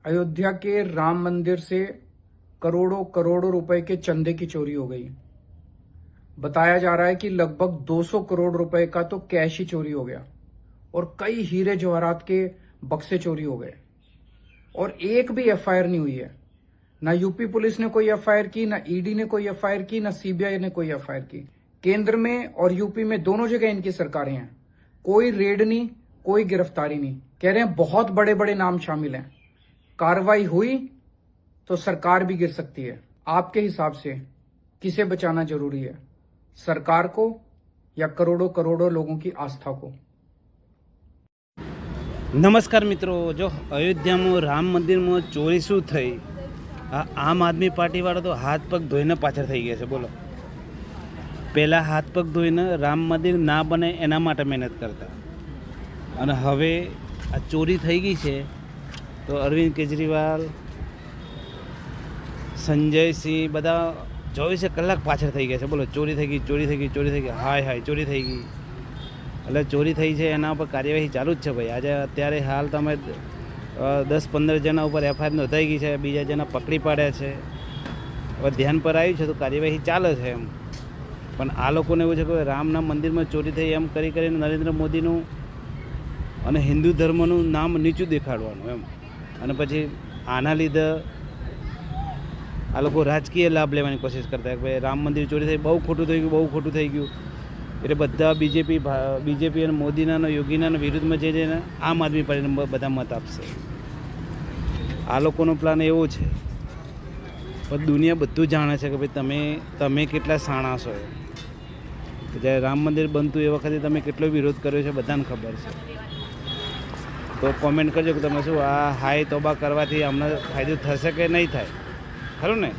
अयोध्या के राम मंदिर से करोड़ों करोड़ों रुपए के चंदे की चोरी हो गई। बताया जा रहा है कि लगभग 200 करोड़ रुपए का तो कैश ही चोरी हो गया और कई हीरे जवाहरात के बक्से चोरी हो गए और एक भी एफआईआर नहीं हुई है। ना यूपी पुलिस ने कोई एफआईआर की, ना ईडी ने कोई एफआईआर की, ना सीबीआई ने कोई एफआईआर की। केंद्र में और यूपी में दोनों जगह इनकी सरकारें हैं, कोई रेड नहीं, कोई गिरफ्तारी नहीं। कह रहे हैं बहुत बड़े बड़े नाम शामिल हैं। कार्रवाई हुई तो सरकार भी गिर सकती है। आपके हिसाब से किसे बचाना जरूरी है, सरकार को या करोड़ों करोड़ों लोगों की आस्था को? નમસ્કાર મિત્રો, જો અયોધ્યામાં રામ મંદિરમાં ચોરી શું થઈ, આ આમ આદમી પાર્ટીવાળા તો હાથ પગ ધોઈને પાછળ થઈ ગયા છે. બોલો, પહેલાં હાથ પગ ધોઈને રામ મંદિર ના બને એના માટે મહેનત કરતા, અને હવે આ ચોરી થઈ ગઈ છે તો અરવિંદ કેજરીવાલ, સંજય સિંહ બધા 24 કલાક પાછળ થઈ ગયા છે. બોલો, ચોરી થઈ ગઈ, ચોરી થઈ ગઈ, ચોરી થઈ ગઈ, હાય હાય ચોરી થઈ ગઈ. એટલે ચોરી થઈ છે એના ઉપર કાર્યવાહી ચાલુ જ છે ભાઈ. આજે અત્યારે હાલ તમે 10-15 જણા ઉપર એફઆઈઆર નોંધાઈ ગઈ છે, બીજા જણા પકડી પાડ્યા છે. હવે ધ્યાન પર આવ્યું છે તો કાર્યવાહી ચાલે છે એમ. પણ આ લોકોને એવું છે કે રામના મંદિરમાં ચોરી થઈ એમ કરી કરીને નરેન્દ્ર મોદીનું અને હિન્દુ ધર્મનું નામ નીચું દેખાડવાનું એમ. અને પછી આના લીધે આ લોકો રાજકીય લાભ લેવાની કોશિશ કરતા કે ભાઈ રામ મંદિર ચોરી થઈ, બહુ ખોટું થઈ ગયું, બહુ ખોટું થઈ ગયું. એટલે બધા બીજેપી અને મોદીના યોગીના વિરુદ્ધમાં જે ને આમ આદમી પાર્ટીને બધા મત આપશે. આ લોકોનો પ્લાન એવો છે. પણ દુનિયા બધું જાણે છે કે ભાઈ તમે કેટલા શાણા છો. જ્યારે રામ મંદિર બનતું એ વખતે તમે કેટલો વિરોધ કર્યો છે બધાને ખબર છે. તો કોમેન્ટ કરજો કે તમે શું આ હાય તોબા કરવાથી અમને ફાયદો થશે કે નહીં થાય, ખરું ને?